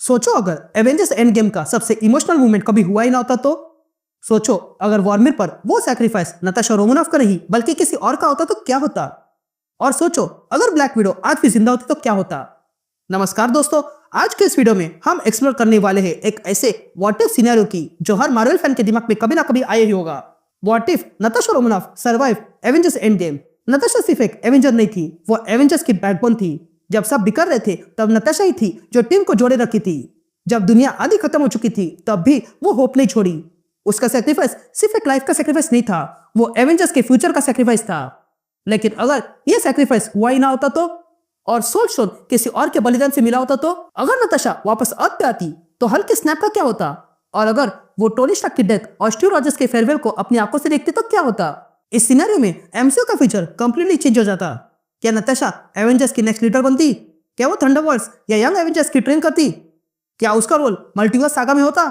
सोचो अगर Avengers end game का सबसे इमोशनल मूवमेंट कभी हुआ ही ना होता तो। सोचो अगर वॉर्मिर पर वो सैक्रिफाइस नताशा रोमानोफ का नहीं बल्कि किसी और का होता तो क्या होता। और सोचो अगर ब्लैक विडो आज भी जिंदा होती तो क्या होता। नमस्कार दोस्तों, आज के इस वीडियो में हम एक्सप्लोर करने वाले हैं एक ऐसे व्हाट इफ सिनेरियो की जो हर मार्वल फैन के दिमाग में कभी ना कभी आया ही होगा। What if Natasha Romanoff survive Avengers Endgame. Natasha सिर्फ एक एवेंजर नहीं थी, वो एवेंजर्स की बैकबोन थी। जब सब बिखर रहे थे तब नताशा ही थी जो टीम को जोड़े रखी थी। जब दुनिया आधी खत्म हो चुकी थी तब भी वो होप नहीं छोड़ी। उसका सैक्रिफाइस सिर्फ एक लाइफ का सैक्रिफाइस नहीं था, वो एवेंजर्स के फ्यूचर का सैक्रिफाइस था। लेकिन अगर ये सैक्रिफाइस हुआ ही ना होता तो, और सोल स्टोन किसी और के बलिदान से मिला होता तो, अगर नताशा वापस अर्थ पे आती तो हल्क स्नैप का क्या होता, और अगर वो टोनी स्टार्क की डेथ और स्टीव रॉजर्स के फेयरवेल को अपनी आंखों से देखते तो क्या होता। इस सिनेरियो में एमसीयू का फ्यूचर कंप्लीटली चेंज हो जाता। क्या नताशा एवेंजर्स की नेक्स्ट लीडर बनती? क्या वो थंडरबोल्ट्स या यंग एवेंजर्स की ट्रेन करती? क्या उसका रोल मल्टीवर्स सागा में होता?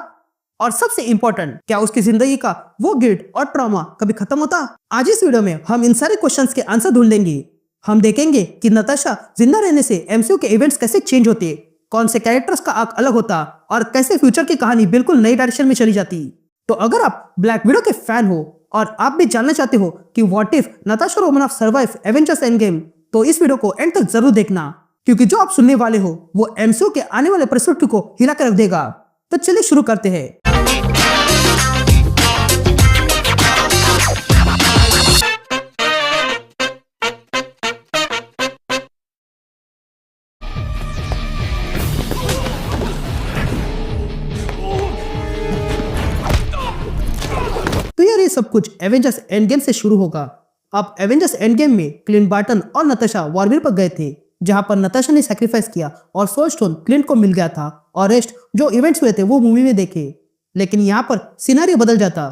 और सबसे इंपॉर्टेंट, क्या उसकी जिंदगी का वो गिल्ट और ट्रॉमा कभी खत्म होता? आज इस वीडियो में हम इन सारे क्वेश्चंस के आंसर ढूंढेंगे। हम देखेंगे कि नताशा जिंदा रहने से एमसीयू के इवेंट्स कैसे चेंज होते, कौन से कैरेक्टर्स का आर्क अलग होता और कैसे फ्यूचर की कहानी बिल्कुल नई डायरेक्शन में चली जाती। तो अगर आप ब्लैक विडो के फैन हो और आप भी जानना चाहते हो कि what if Natasha Romanoff survive Avengers Endgame, तो इस वीडियो को एंड तक जरूर देखना, क्योंकि जो आप सुनने वाले हो वो एमसीयू के आने वाले पर्सपेक्टिव को हिला कर रख देगा। तो चलिए शुरू करते हैं। तो यार ये सब कुछ एवेंजर्स एंड गेम से शुरू होगा। अब एवेंजर्स एंड गेम में क्लिंट बार्टन और नताशा वॉर्मिर पर गए थे, जहां पर नताशा ने सैक्रिफाइस किया और सोल स्टोन क्लिंट को मिल गया था, और रेस्ट जो इवेंट्स हुए थे वो मूवी में देखे। लेकिन यहाँ पर सिनेरियो बदल जाता।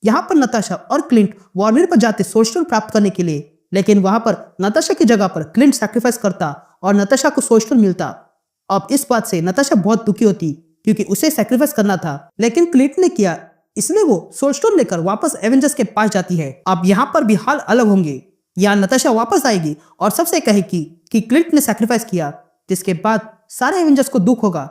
यहाँ पर नताशा और क्लिंट वॉर्मिर पर जाते सोल स्टोन प्राप्त करने के लिए, लेकिन वहां पर नताशा की जगह पर क्लिंट सैक्रिफाइस करता और नताशा को सोल स्टोन मिलता। अब इस बात से नताशा बहुत दुखी होती, क्योंकि उसे सैक्रिफाइस करना था, लेकिन क्लिंट ने किया, इसलिए वो सोल स्टोन लेकर वापस एवेंजर्स के पास जाती है। अब यहाँ पर भी हाल अलग होंगे। यहाँ नताशा वापस आएगी और सबसे कहेगी कि क्लिंट ने सैक्रिफाइस किया, जिसके बाद सारे एवेंजर्स को दुख होगा,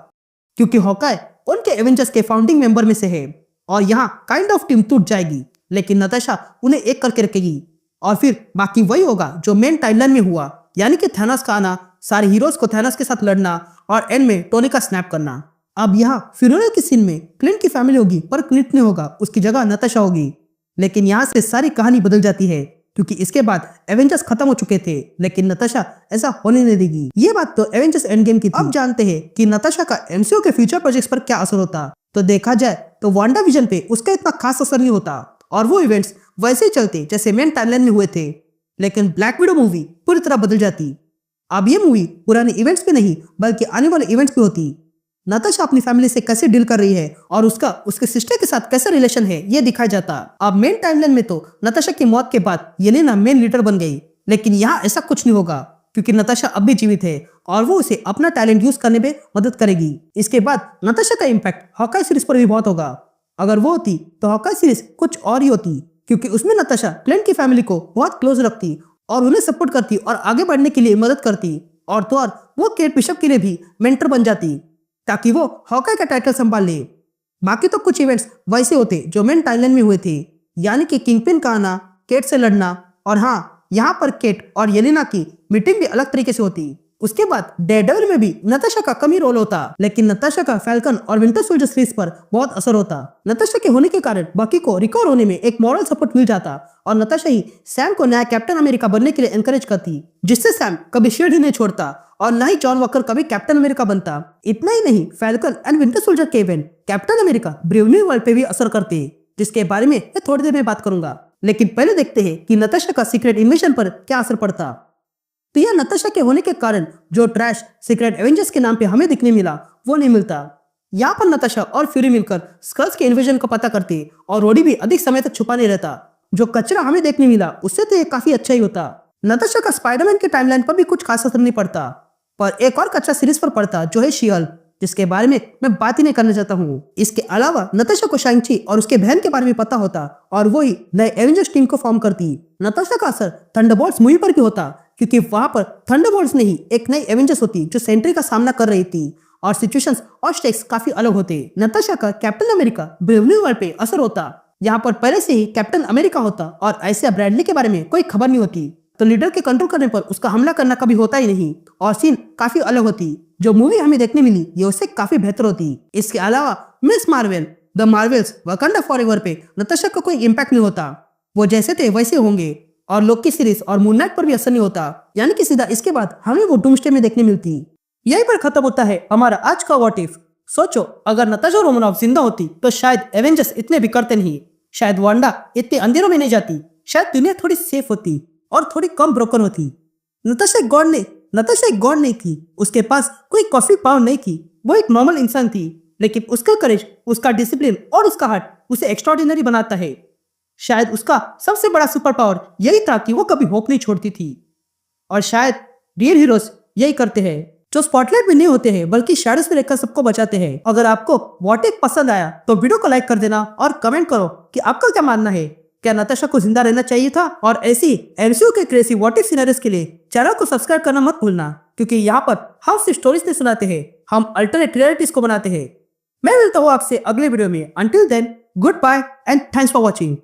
क्योंकि हॉकाय उनके एवेंजर्स के फाउंडिंग मेंबर में से है। और यहाँ काइंड ऑफ टीम टूट जाएगी, लेकिन नताशा उन्हें एक करके रखेगी। और फिर बाकी वही होगा जो मेन टाइमलाइन में हुआ, यानी कि थैनोस का आना, सारे हीरोज को थैनोस के साथ लड़ना और एंड में टोनी का स्नैप करना। अब यहाँ फ्यूनरल की सीन में क्लिंट की फैमिली होगी, पर क्लिंट नहीं होगा, उसकी जगह नताशा होगी। लेकिन यहाँ से सारी कहानी बदल जाती है, क्योंकि इसके बाद एवेंजर्स खत्म हो चुके थे, लेकिन नताशा ऐसा होने नहीं देगी। ये बात तो एवेंजर्स एंड गेम की थी। अब जानते हैं कि नताशा का एमसीयू के फ्यूचर प्रोजेक्ट्स पर क्या असर होता। तो देखा जाए तो वांडा विजन पे उसका इतना खास असर नहीं होता, और वो इवेंट्स वैसे ही चलते जैसे मेन टाइमलाइन में हुए थे। लेकिन ब्लैक विडो मूवी पूरी तरह बदल जाती। अब ये मूवी पुराने इवेंट्स पे नहीं बल्कि आने वाले इवेंट्स पे होती। नताशा अपनी फैमिली से कैसे डील कर रही है और उसका उसके सिस्टर के साथ कैसा रिलेशन है ये दिखाया जाता। अब मेन टाइमलाइन में तो नताशा की मौत के बाद येलेना मेन लीडर बन गई, लेकिन यहाँ ऐसा कुछ नहीं होगा, क्योंकि नताशा अब भी जीवित है और वो उसे अपना टैलेंट यूज करने में मदद करेगी। इसके बाद नताशा का इम्पैक्ट हॉकाई सीरीज पर भी बहुत होगा। अगर वो होती तो हॉकाई सीरीज कुछ और ही होती, क्योंकि उसमें नताशा क्लिंट की फैमिली को बहुत क्लोज रखती और उन्हें सपोर्ट करती और आगे बढ़ने के लिए मदद करती। और तो और वो केट बिशप के लिए भी मेंटर बन जाती, ताकि वो हॉकाई का टाइटल संभाल ले। बाकी तो कुछ इवेंट्स वैसे होते जो मेन टाइमलाइन में हुए थे, यानी कि किंगपिन का आना, केट से लड़ना, और हाँ यहाँ पर केट और येलेना की मीटिंग भी अलग तरीके से होती। उसके बाद डेयरडेविल में भी नताशा का कम ही रोल होता, लेकिन नताशा का फैल्कन और विंटर सोल्जर सीरीज पर बहुत असर होता। नताशा के होने के कारण बकी को रिकवर होने में एक मॉरल सपोर्ट मिल जाता, और नताशा ही सैम को नया कैप्टन अमेरिका बनने के लिए एनकरेज करती, जिससे सैम कभी शील्ड ही नहीं छोड़ता और न ही जॉन वॉकर कभी कैप्टन अमेरिका बनता। इतना ही नहीं, फैल्कन एंड विंटर सोल्जर के event captain America brave new world पे भी असर करते, जिसके बारे में मैं थोड़ी देर में बात करूंगा। लेकिन पहले देखते हैं कि नताशा का सीक्रेट इन्वेजन पर क्या असर पड़ता। तो यह नताशा के होने के कारण जो ट्रैश सीक्रेट एवेंजर्स के नाम पे हमें दिखने मिला वो नहीं मिलता। यहाँ पर नताशा और फ्यूरी मिलकर स्कल्स के इन्वेजन को पता करते, और रोडी भी अधिक समय तक छुपा नहीं रहता। जो कचरा हमें देखने मिला उससे तो ये काफी अच्छा ही होता। नताशा का स्पाइडरमैन के टाइमलाइन पर भी कुछ खास असर नहीं पड़ता, पर एक और कचरा सीरीज पर पड़ता, जो है शी-हल्क, जिसके बारे में मैं बात ही नहीं करना चाहता हूँ। इसके अलावा नताशा को शांग-ची और उसके बहन के बारे में पता होता, और वो ही नए एवेंजर्स टीम को फॉर्म करती। नताशा का असर थंडरबोल्ट्स मूवी पर भी होता, क्योंकि वहां पर थंडरबोल्ट्स नहीं एक नई एवेंजर्स होती जो सेंट्री का सामना कर रही थी, और सिचुएशंस और स्टेक्स काफी अलग होते। नताशा का captain America brave new world पे असर होता, यहाँ पर पहले से ही कैप्टन अमेरिका होता और ऐसे ब्रैडली के बारे में कोई खबर नहीं होती, तो लीडर के कंट्रोल करने पर उसका हमला करना कभी होता ही नहीं और सीन काफी अलग होती। जो मूवी हमें देखने मिली ये उससे काफी बेहतर होती। इसके अलावा miss Marvel the Marvels Wakanda forever पे नताशा का कोई इम्पैक्ट नहीं होता, वो जैसे थे वैसे होंगे। और लोकी सीरीज और मून नाइट पर भी असर नहीं होता, यानी कि सीधा इसके बाद हमें वो डूम्सडे में देखने मिलती। यहीं पर खत्म होता है हमारा आज का व्हाट इफ। सोचो अगर नताशा रोमानोफ जिंदा होती तो शायद एवेंजर्स इतने बिखरते नहीं, शायद वांडा इतने अंधेरों में नहीं जाती, शायद दुनिया थोड़ी सेफ होती और थोड़ी कम ब्रोकन होती। नताशा एक गॉड नहीं थी, उसके पास कोई कॉफी पावर नहीं थी, वो एक नॉर्मल इंसान थी, लेकिन उसका करेज, उसका डिसिप्लिन और उसका हार्ट उसे एक्स्ट्राऑर्डिनरी बनाता है। शायद उसका सबसे बड़ा सुपर पावर यही था कि वो कभी होप नहीं छोड़ती थी। और शायद रियल हीरोज यही करते हैं, जो स्पॉटलाइट में नहीं होते हैं बल्कि शैडोज में रहकर सबको बचाते हैं। अगर आपको व्हाट इफ पसंद आया तो वीडियो को लाइक कर देना और कमेंट करो कि आपका क्या मानना है, क्या नताशा को जिंदा रहना चाहिए था। और ऐसी एमसीयू के क्रेजी व्हाट इफ सिनेरियोस के लिए चैनल को सब्सक्राइब करना मत भूलना, क्योंकि यहाँ पर हम सिर्फ स्टोरीज नहीं सुनाते हैं, हम अल्टरनेट रियलिटीज को बनाते हैं। मैं मिलता हूँ आपसे अगले वीडियो में। Until then good bye and thanks for watching.